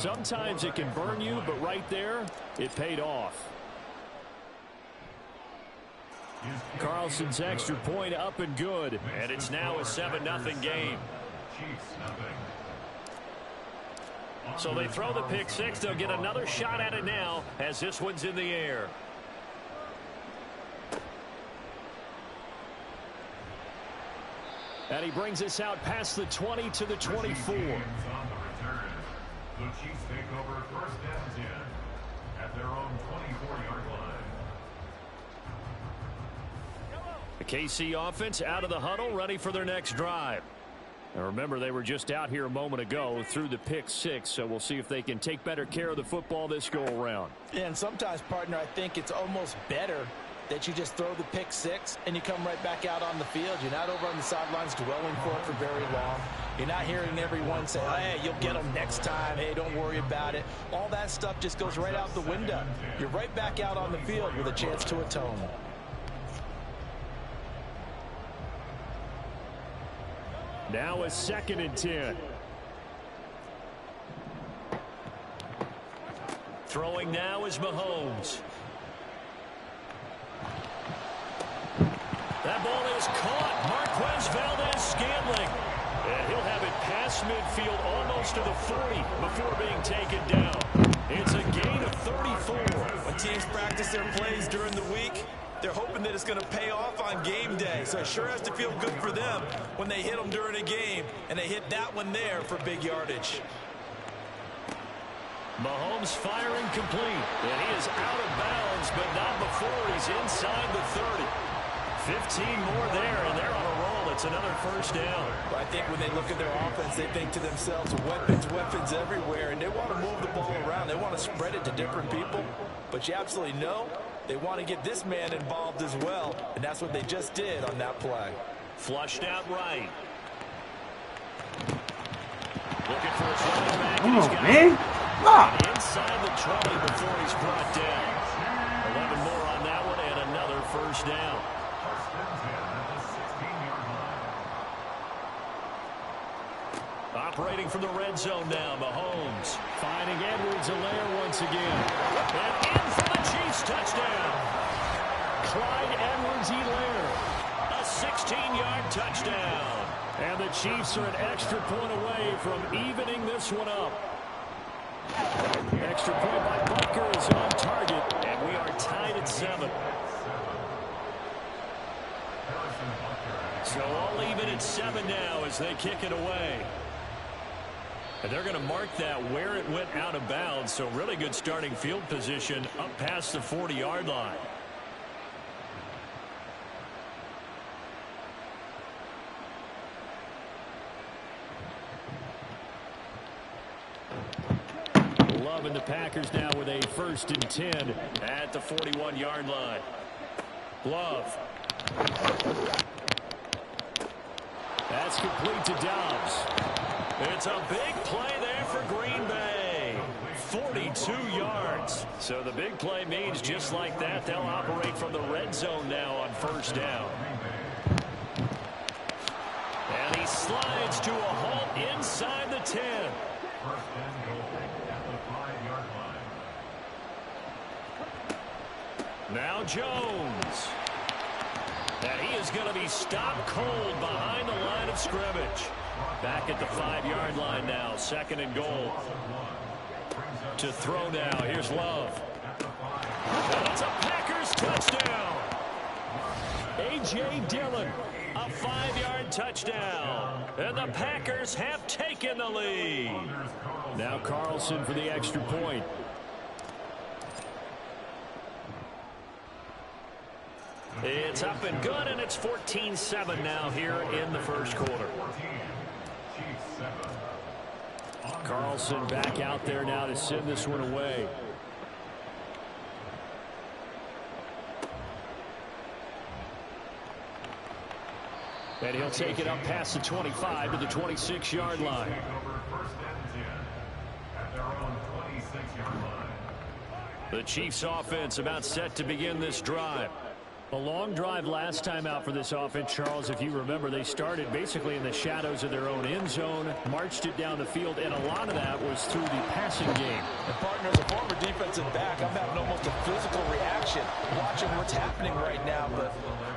Sometimes it can burn you, but right there, it paid off. Carlson's extra point up and good, and it's now a 7-0 game. So they throw the pick six. They'll get another shot at it now as this one's in the air. And he brings us out past the 20 to the 24. The Chiefs take over first down 10 at their own 24-yard line. The KC offense out of the huddle, ready for their next drive. And remember, they were just out here a moment ago through the pick six, so we'll see if they can take better care of the football this go-around. Yeah, and sometimes, partner, I think it's almost better that you just throw the pick six and you come right back out on the field. You're not over on the sidelines dwelling for it for very long. You're not hearing everyone say, oh, hey, you'll get them next time. Hey, don't worry about it. All that stuff just goes right out the window. You're right back out on the field with a chance to atone. Now a 2nd and 10. Throwing now is Mahomes. That ball is caught. Marquez Valdes-Scantling. And he'll have it past midfield almost to the 40 before being taken down. It's a gain of 34. When teams practice their plays during the week, they're hoping that it's going to pay off on game day. So it sure has to feel good for them when they hit them during a game, and they hit that one there for big yardage. Mahomes firing complete. And he is out of bounds, but not before he's inside the 30. 15 more there, and they're on a roll. It's another first down. But I think when they look at their offense, they think to themselves, weapons, weapons everywhere, and they want to move the ball around. They want to spread it to different people. But you absolutely know they want to get this man involved as well, and that's what they just did on that play. Flushed out right. Looking for his running back, and he's got it. Inside the 20 before he's brought down. 11 more on that one, and another first down. Operating from the red zone now, Mahomes finding Edwards-Helaire once again. And in for the Chiefs touchdown. Clyde Edwards-Helaire, a 16-yard touchdown. And the Chiefs are an extra point away from evening this one up. Extra point by Butker is on target, and we are tied at 7. So all even at 7 now as they kick it away. And they're going to mark that where it went out of bounds. So really good starting field position up past the 40-yard line. Love and the Packers now with a 1st and 10 at the 41-yard line. Love. That's complete to Dobbs. It's a big play there for Green Bay. 42 yards. So the big play means just like that, they'll operate from the red zone now on 1st down. And he slides to a halt inside the 10. Now Jones. And he is going to be stopped cold behind the line of scrimmage. Back at the 5-yard line now. 2nd and goal. To throw now. Here's Love. And it's a Packers touchdown. A.J. Dillon. A 5-yard touchdown. And the Packers have taken the lead. Now Carlson for the extra point. It's up and good, and it's 14-7 now here in the first quarter. Carlson back out there now to send this one away. And he'll take it up past the 25 to the 26-yard line. The Chiefs offense about set to begin this drive. A long drive last time out for this offense, Charles. If you remember, they started basically in the shadows of their own end zone, marched it down the field, and a lot of that was through the passing game. And partner, as a former defensive back, I'm having almost a physical reaction watching what's happening right now. But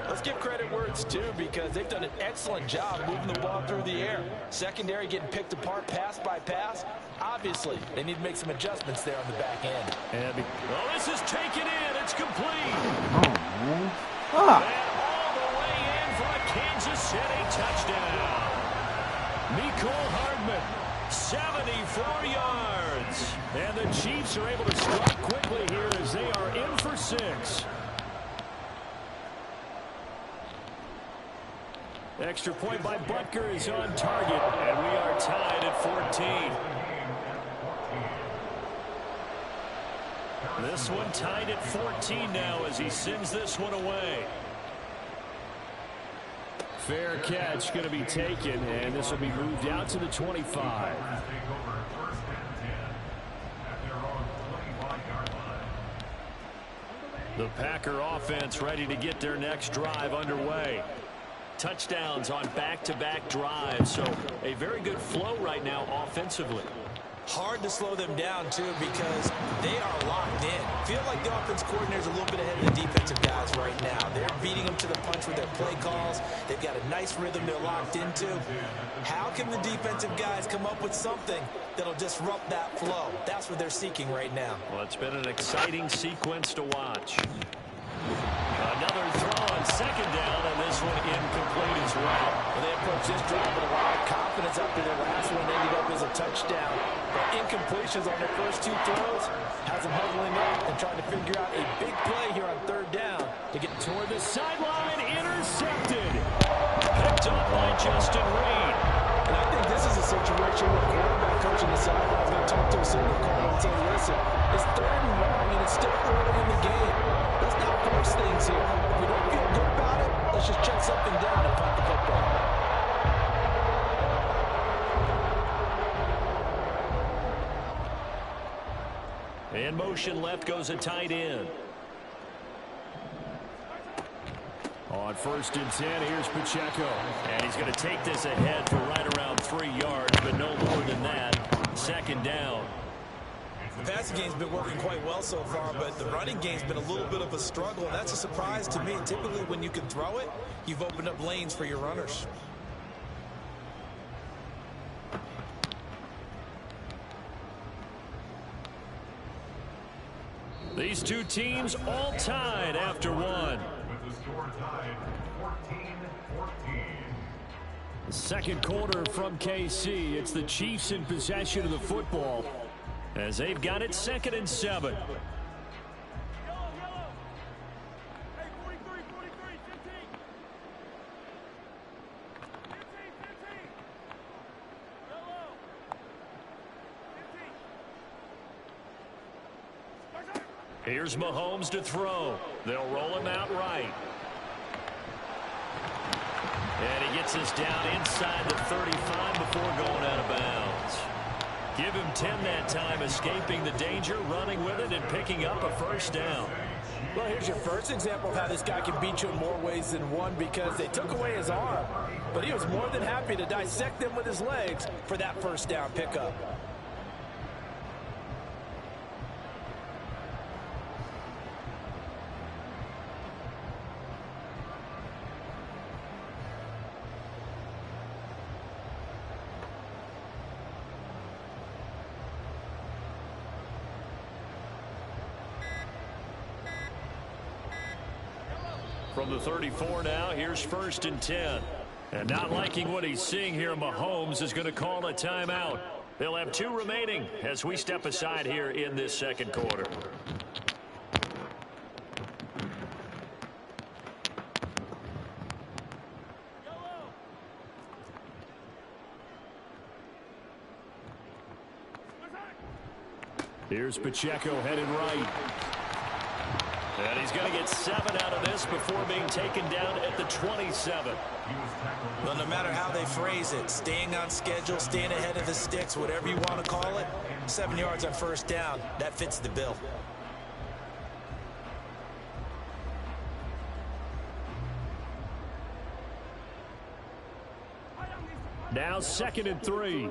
let's give credit where it's due, because they've done an excellent job moving the ball through the air. Secondary getting picked apart pass by pass. Obviously, they need to make some adjustments there on the back end. Well, this is taken in. It's complete. Oh, man. And all the way in for a Kansas City touchdown. Mecole Hardman, 74 yards. And the Chiefs are able to strike quickly here as they are in for 6. Extra point by Butker is on target, and we are tied at 14. This one tied at 14 now as he sends this one away. Fair catch going to be taken, and this will be moved out to the 25. The Packer offense ready to get their next drive underway. Touchdowns on back-to-back drives, so a very good flow right now offensively. Hard to slow them down, too, because they are locked in. Feel like the offense coordinator's a little bit ahead of the defensive guys right now. They're beating them to the punch with their play calls. They've got a nice rhythm they're locked into. How can the defensive guys come up with something that'll disrupt that flow? That's what they're seeking right now. Well, it's been an exciting sequence to watch. Another throw on second down, and this one incomplete as well. They approach this drive with a lot of confidence after their last one ended up as a touchdown. But incompletions on their first 2 throws has them huddling up and trying to figure out a big play here on third down to get toward the sideline. Intercepted. Picked up by Justin Reed. And I think this is a situation where quarterback coach on the sideline is going to talk to a single corner and say, listen, it's 3rd and long, and it's still early in the game. Let's not force things here. If we don't feel good about it, let's just check something down and punt the football. In motion left goes a tight end. On 1st and 10, here's Pacheco. And he's going to take this ahead for right around 3 yards, but no more than that. 2nd down. The passing game's been working quite well so far, but the running game's been a little bit of a struggle, and that's a surprise to me. Typically, when you can throw it, you've opened up lanes for your runners. These two teams all tied after one. With the score tied 14-14. Second quarter from KC. It's the Chiefs in possession of the football as they've got it 2nd and 7. Here's Mahomes to throw. They'll roll him out right. And he gets us down inside the 35 before going out of bounds. Give him 10 that time, escaping the danger, running with it, and picking up a 1st down. Well, here's your first example of how this guy can beat you in more ways than one, because they took away his arm, but he was more than happy to dissect them with his legs for that 1st down pickup. From the 34 now, here's 1st and 10. And not liking what he's seeing here, Mahomes is going to call a timeout. They'll have 2 remaining as we step aside here in this 2nd quarter. Here's Pacheco headed right. And he's going to get 7 out of this before being taken down at the 27. Well, no matter how they phrase it, staying on schedule, staying ahead of the sticks, whatever you want to call it, 7 yards on 1st down, that fits the bill. Now 2nd and 3.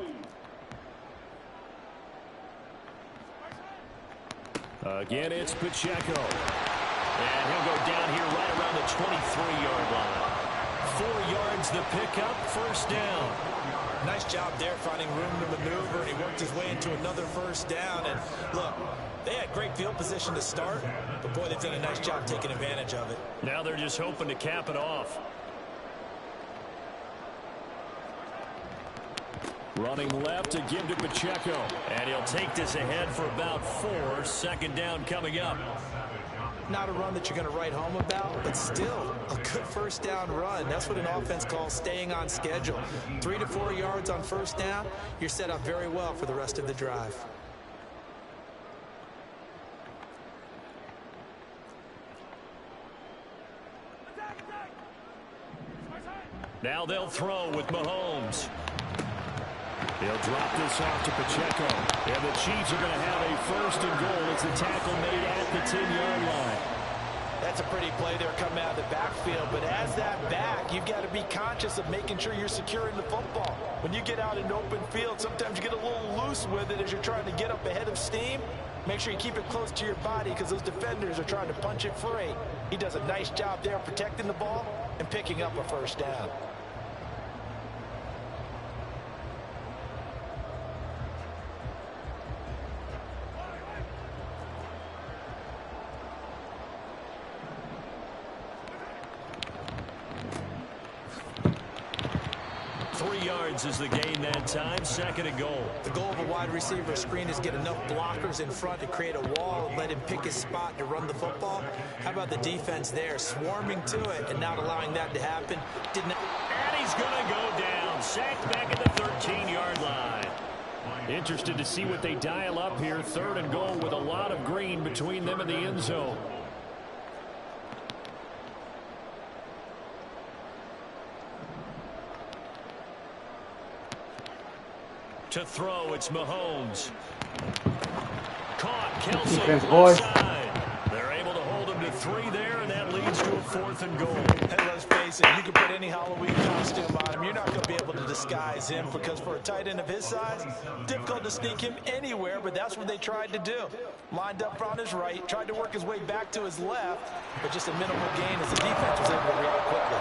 Again, it's Pacheco. And he'll go down here right around the 23-yard line. 4 yards the pickup, 1st down. Nice job there finding room to maneuver, and he worked his way into another 1st down. And look, they had great field position to start, but boy, they've done a nice job taking advantage of it. Now they're just hoping to cap it off. Running left to give to Pacheco. And he'll take this ahead for about 4. 2nd down coming up. Not a run that you're going to write home about, but still a good 1st down run. That's what an offense calls staying on schedule. 3 to 4 yards on 1st down, you're set up very well for the rest of the drive. Now they'll throw with Mahomes. He'll drop this off to Pacheco. And the Chiefs are going to have a 1st and goal as the tackle made at the 10-yard line. That's a pretty play there coming out of the backfield. But as that back, you've got to be conscious of making sure you're securing the football. When you get out in open field, sometimes you get a little loose with it as you're trying to get up ahead of steam. Make sure you keep it close to your body because those defenders are trying to punch it free. He does a nice job there protecting the ball and picking up a 1st down. Is the gain that time. 2nd and goal. The goal of a wide receiver screen is get enough blockers in front to create a wall and let him pick his spot to run the football. How about the defense there, swarming to it and not allowing that to happen? And he's going to go down. Sacked back at the 13-yard line. Interested to see what they dial up here. 3rd and goal with a lot of green between them and the end zone. To throw, it's Mahomes. Caught, Kelsey. Defense, boys. They're able to hold him to 3 there, and that leads to a 4th and goal. Hey, let's face it, you can put any Halloween costume on him. You're not going to be able to disguise him because for a tight end of his size, difficult to sneak him anywhere, but that's what they tried to do. Lined up on his right, tried to work his way back to his left, but just a minimal gain as the defense was able to react quickly.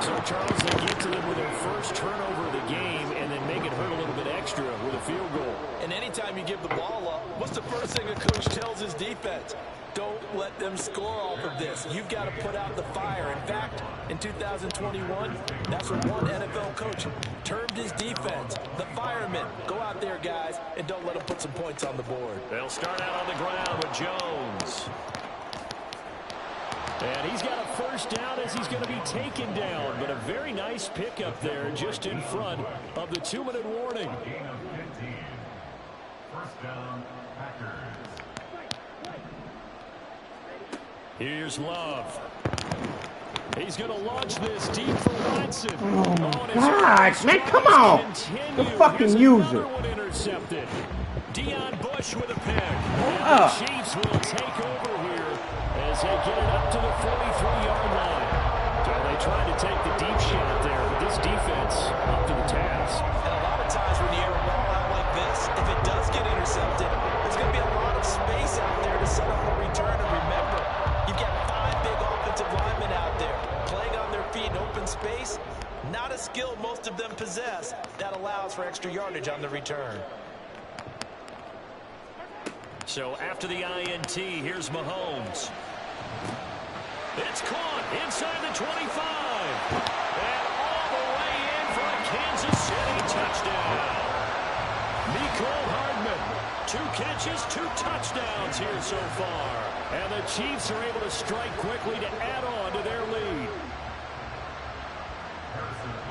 So, Charles, they get to them with their 1st turnover of the game and then make it hurt a little bit extra with a field goal. And anytime you give the ball up, what's the first thing a coach tells his defense? Don't let them score off of this. You've got to put out the fire. In fact, in 2021, that's what one NFL coach termed his defense. The firemen. Go out there, guys, and don't let them put some points on the board. They'll start out on the ground with Jones. And he's got a 1st down as he's going to be taken down. But a very nice pickup there just in front of the 2-minute warning. Gain of 15. 1st down, Packers. Here's Love. He's going to launch this deep for Watson. Oh, my God, man, come on. The fucking user. One intercepted. Deion Bush with a pick. And the Chiefs will take over here as they get it up to the 43-yard line. So they tried to take the deep shot there, but this defense up to the task. And a lot of times when you air a ball out like this, if it does get intercepted, there's going to be a lot of space out there to set up a return. And remember, you've got 5 big offensive linemen out there playing on their feet in open space. Not a skill most of them possess that allows for extra yardage on the return. So after the INT, here's Mahomes. It's caught inside the 25. And all the way in for a Kansas City touchdown. Mecole Hardman, 2 catches, 2 touchdowns here so far. And the Chiefs are able to strike quickly to add on to their lead.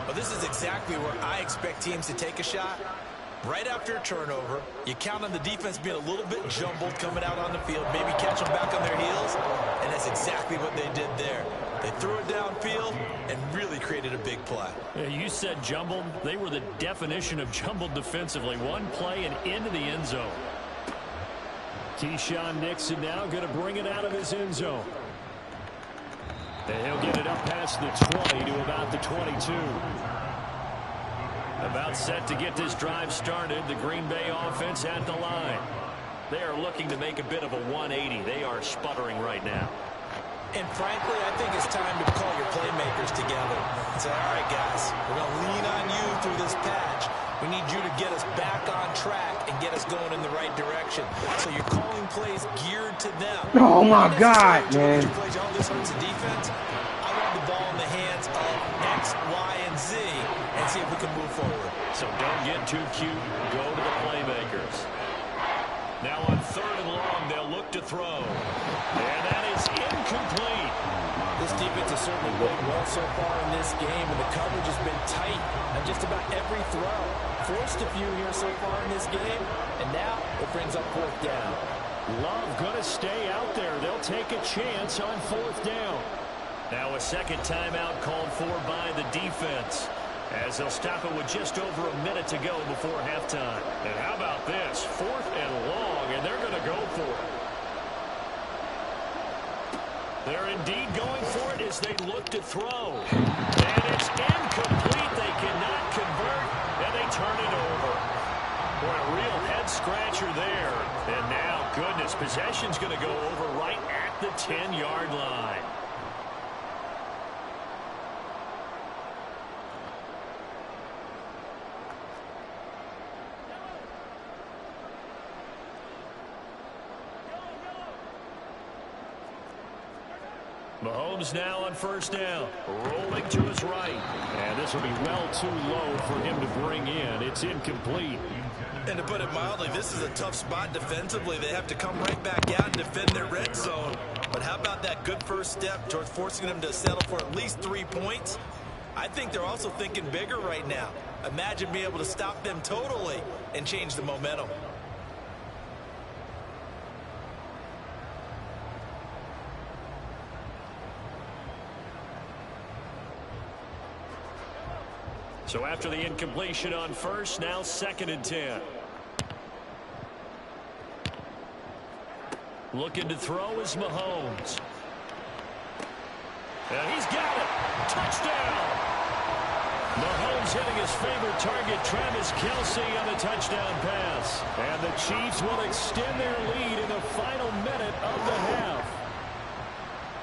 Well, this is exactly where I expect teams to take a shot. Right after a turnover, you count on the defense being a little bit jumbled coming out on the field, maybe catch them back on their heels, and that's exactly what they did there. They threw it downfield and really created a big play. Yeah, you said jumbled. They were the definition of jumbled defensively. One play and into the end zone. Keyshawn Nixon now going to bring it out of his end zone. And he'll get it up past the 20 to about the 22. About set to get this drive started. The Green Bay offense at the line. They are looking to make a bit of a 180. They are sputtering right now. And frankly, I think it's time to call your playmakers together and say, all right, guys, we're going to lean on you through this patch. We need you to get us back on track and get us going in the right direction. So you're calling plays geared to them. Oh, my God, man. Plays, oh, this hurts the defense. I want the ball in the hands of X, Y, and Z and see if we can move forward. So don't get too cute. Go to the playmakers. Now on 3rd and long, they'll look to throw. And that is incomplete. This defense has certainly played well so far in this game, and the coverage has been tight on just about every throw. Forced a few here so far in this game, and now it brings up 4th down. Love going to stay out there. They'll take a chance on 4th down. Now a second timeout called for by the defense, as they'll stop it with just over a minute to go before halftime. And how about this? 4th and long, and they're going to go for it. They're indeed going for it as they look to throw. And it's incomplete. They cannot convert, and they turn it over. Boy, a real head-scratcher there. And now, goodness, possession's going to go over right at the 10-yard line. Mahomes now on 1st down, rolling to his right. And this will be well too low for him to bring in. It's incomplete. And to put it mildly, this is a tough spot defensively. They have to come right back out and defend their red zone. But how about that good first step towards forcing them to settle for at least 3 points? I think they're also thinking bigger right now. Imagine being able to stop them totally and change the momentum. So after the incompletion on 1st, now 2nd and 10. Looking to throw is Mahomes. And he's got it. Touchdown. Mahomes hitting his favorite target, Travis Kelce, on the touchdown pass. And the Chiefs will extend their lead in the final minute of the half.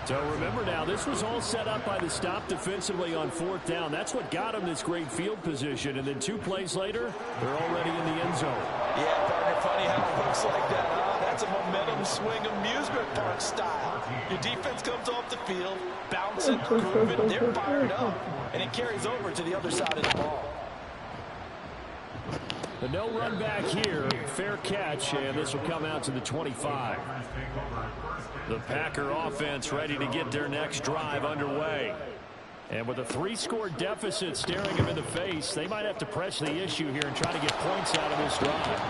So remember now, this was all set up by the stop defensively on 4th down. That's what got him this great field position. And then 2 plays later, they're already in the end zone. Yeah, partner, funny how it looks like that, huh? That's a momentum swing amusement park style. Your defense comes off the field, bouncing, grooving, they're fired up. And it carries over to the other side of the ball. The no run back here, fair catch, and this will come out to the 25. The Packer offense ready to get their next drive underway. And with a 3-score deficit staring them in the face, they might have to press the issue here and try to get points out of this drive.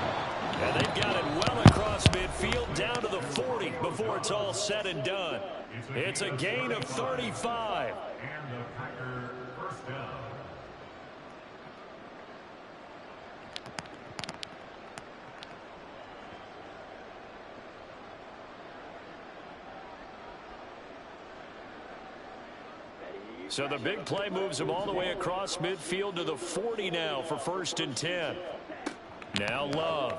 And they've got it well across midfield down to the 40 before it's all said and done. It's a gain of 35. And the Packer 1st down. So the big play moves them all the way across midfield to the 40 now for 1st and 10. Now Love.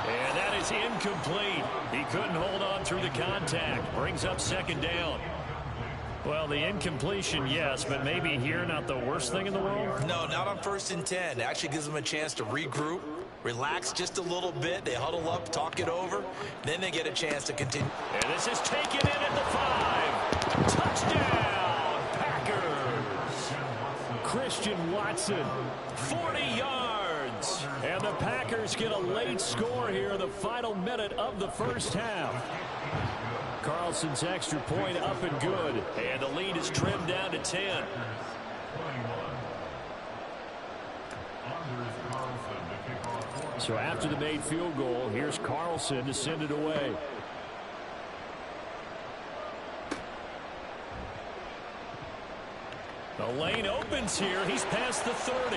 And that is incomplete. He couldn't hold on through the contact. Brings up 2nd down. Well, the incompletion, yes, but maybe here not the worst thing in the world? No, not on 1st and 10. It actually gives them a chance to regroup, relax just a little bit. They huddle up, talk it over. Then they get a chance to continue. And this is taken in at the 5. Touchdown, Packers. Christian Watson, 40 yards. And the Packers get a late score here in the final minute of the 1st half. Carlson's extra point up and good. And the lead is trimmed down to 10. So after the made field goal, here's Carlson to send it away. The lane opens here. He's past the 30.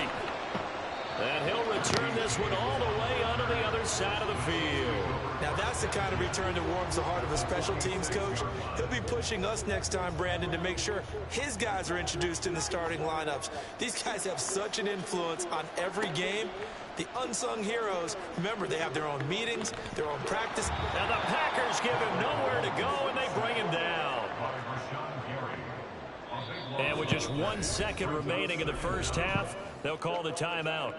And he'll return this one all the way onto the other side of the field. Now that's the kind of return that warms the heart of a special teams coach. He'll be pushing us next time, Brandon, to make sure his guys are introduced in the starting lineups. These guys have such an influence on every game. The unsung heroes, remember, they have their own meetings, their own practice. Now the Packers give him nowhere to go, and they bring him down. And with just 1 second remaining in the first half, they'll call the timeout.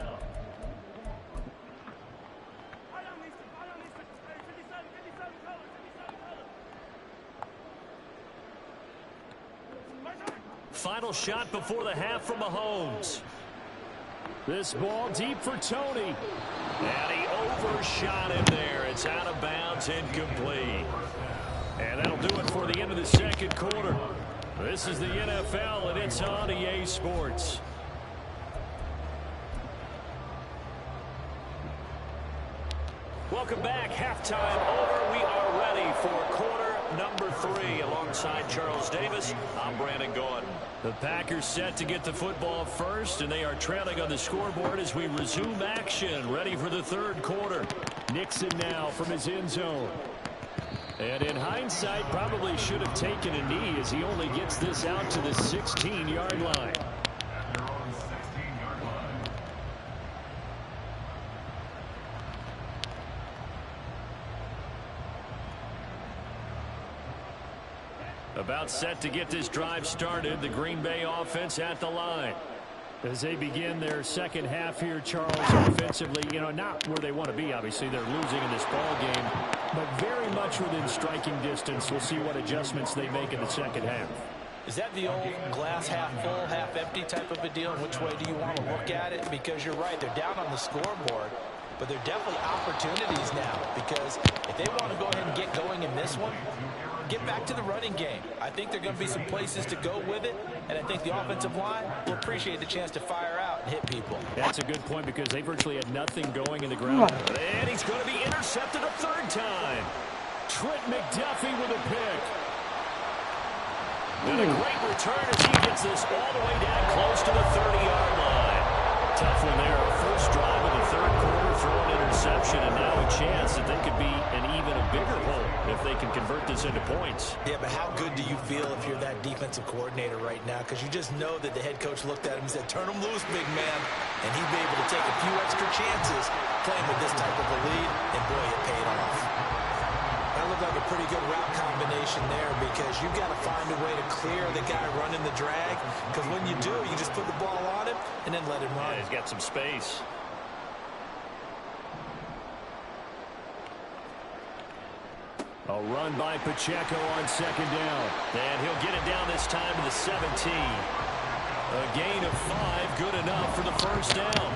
Final shot before the half from Mahomes. This ball deep for Tony. And he overshot him there. It's out of bounds, incomplete. And that'll do it for the end of the second quarter. This is the NFL, and it's on EA Sports. Welcome back. Halftime over. We are ready for quarter number 3. Alongside Charles Davis, I'm Brandon Gaudin. The Packers set to get the football first, and they are trailing on the scoreboard as we resume action. Ready for the third quarter. Nixon now from his end zone. And in hindsight, probably should have taken a knee as he only gets this out to the 16-yard line. About set to get this drive started. The Green Bay offense at the line. As they begin their second half here, Charles, offensively, not where they want to be. Obviously, they're losing in this ball game, but very much within striking distance. We'll see what adjustments they make in the second half. Is that the old glass half full, half empty type of a deal? Which way do you want to look at it? Because you're right, they're down on the scoreboard, but they're definitely opportunities now. Because if they want to go ahead and get going in this one, get back to the running game. I think there are going to be some places to go with it, and I think the offensive line will appreciate the chance to fire out and hit people. That's a good point because they virtually had nothing going in the ground. And he's going to be intercepted a third time. Trent McDuffie with a pick. And a great return as he gets this all the way down close to the 30-yard line. Tough one there. First drive of the third quarter, throw an interception, and now a chance that they could be an even a bigger hole if they can convert this into points. Yeah, but how good do you feel if you're that defensive coordinator right now? Because you just know that the head coach looked at him and said, turn him loose, big man. And he'd be able to take a few extra chances playing with this type of a lead, and boy, it paid off. That looked like a pretty good route combination there because you've got to find a way to clear the guy running the drag. Because when you do, you just put the ball on him and then let him run. Yeah, he's got some space. A run by Pacheco on second down. And he'll get it down this time to the 17. A gain of 5, good enough for the first down.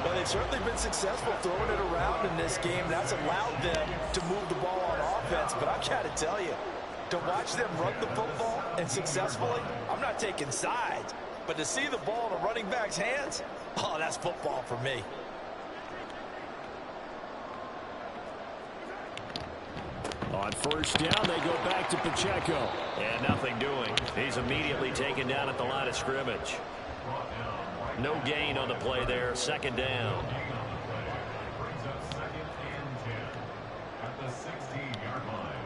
Well, they've certainly been successful throwing it around in this game. That's allowed them to move the ball on offense. But I've got to tell you, to watch them run the football and successfully, I'm not taking sides. But to see the ball in a running back's hands, oh, that's football for me. On first down, they go back to Pacheco. And nothing doing. He's immediately taken down at the line of scrimmage. No gain on the play there. Second down. Brings up 2nd and 10 at the 16-yard line.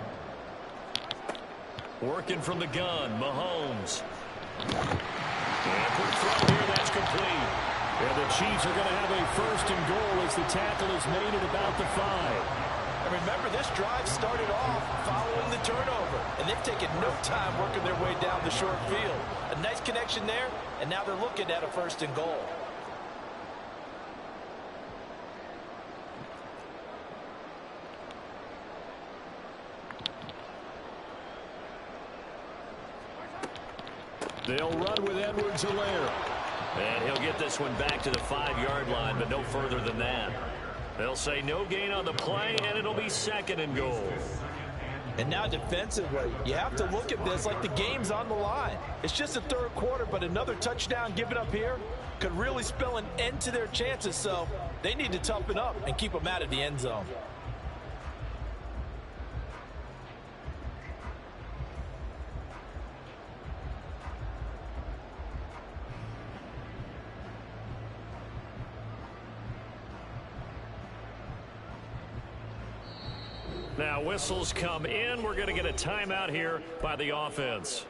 Working from the gun, Mahomes. And quick throw here, that's complete. And the Chiefs are going to have a first and goal as the tackle is made at about the 5. And remember, this drive started off following the turnover, and they've taken no time working their way down the short field. A nice connection there, and now they're looking at a first and goal. They'll run with Edwards-Helaire. And he'll get this one back to the 5-yard line, but no further than that. They'll say no gain on the play, and it'll be second and goal. And now defensively, you have to look at this like the game's on the line. It's just the third quarter, but another touchdown given up here could really spell an end to their chances, so they need to toughen up and keep them out of the end zone. Now whistles come in. We're going to get a timeout here by the offense.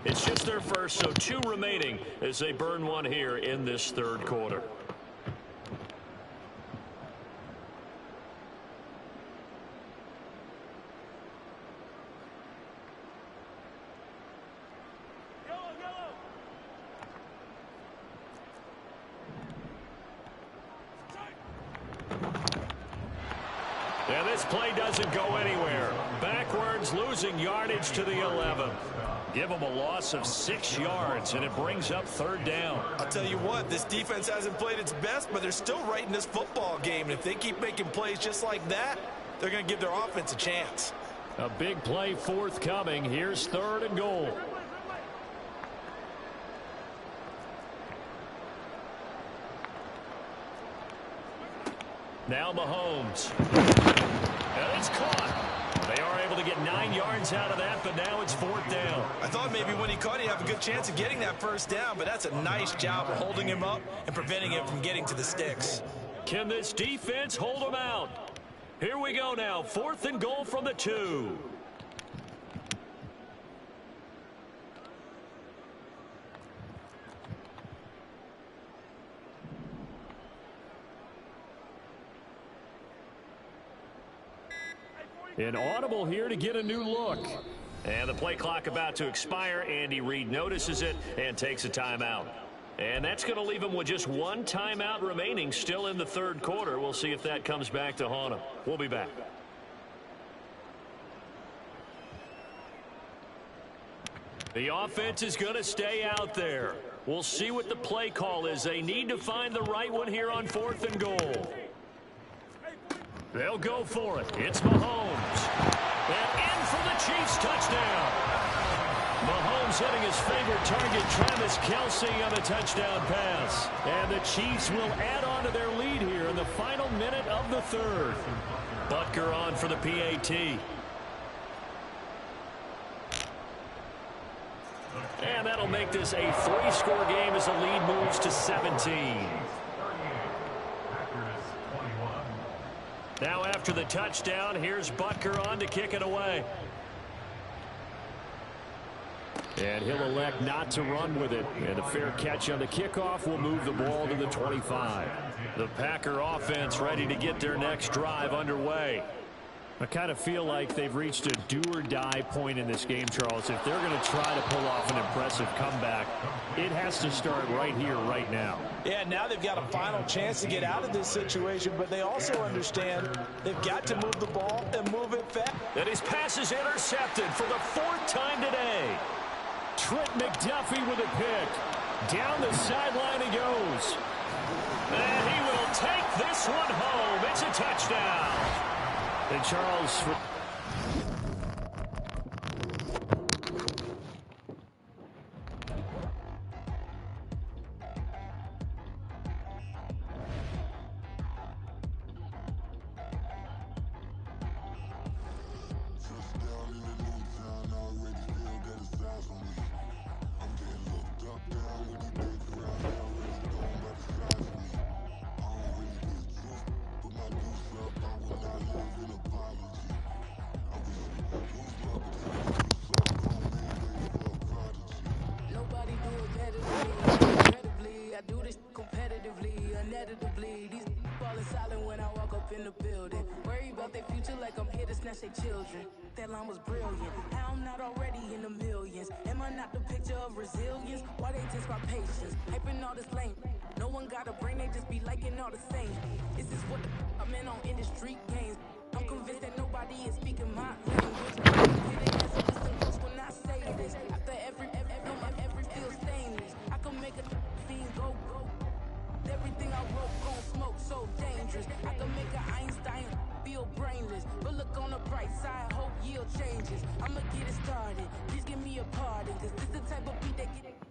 It's just their first, so 2 remaining as they burn one here in this third quarter. And this play doesn't go anywhere. Backwards, losing yardage to the 11. Give them a loss of 6 yards, and it brings up 3rd down. I'll tell you what, this defense hasn't played its best, but they're still right in this football game. And if they keep making plays just like that, they're going to give their offense a chance. A big play forthcoming. Here's 3rd and goal. Now Mahomes. And it's caught. They are able to get 9 yards out of that, but now it's 4th down. I thought maybe when he caught, he'd have a good chance of getting that 1st down, but that's a nice job of holding him up and preventing him from getting to the sticks. Can this defense hold him out? Here we go now. 4th and goal from the 2. An audible here to get a new look. And the play clock about to expire. Andy Reid notices it and takes a timeout. And that's going to leave him with just 1 timeout remaining still in the 3rd quarter. We'll see if that comes back to haunt him. We'll be back. The offense is going to stay out there. We'll see what the play call is. They need to find the right one here on 4th and goal. They'll go for it. It's Mahomes. And in for the Chiefs touchdown. Mahomes hitting his favorite target, Travis Kelce, on the touchdown pass. And the Chiefs will add on to their lead here in the final minute of the 3rd. Butker on for the PAT. And that'll make this a 3-score game as the lead moves to 17. Now after the touchdown, here's Butker on to kick it away. And he'll elect not to run with it. And a fair catch on the kickoff will move the ball to the 25. The Packer offense ready to get their next drive underway. I kind of feel like they've reached a do-or-die point in this game, Charles. If they're going to try to pull off an impressive comeback, it has to start right here, right now. Yeah, now they've got a final chance to get out of this situation, but they also understand they've got to move the ball and move it fast. And his pass is intercepted for the 4th time today. Trent McDuffie with a pick. Down the sideline he goes. And he will take this one home. It's a touchdown. And Charles... children. That line was brilliant. How I'm not already in the millions. Am I not the picture of resilience? Why they test my patience? Hyping all this lame. No one got a brain, they just be liking all the same. This is what I'm in on industry games. I'm convinced that nobody is speaking my language. When I say this, after every feel stainless. I can make a fiend go. Everything I wrote gon' smoke, so dangerous. I can make an Einstein feel brainless, but look on the bright side, hope yield changes. I'ma get it started, please give me a pardon, cause this the type of beat that get it.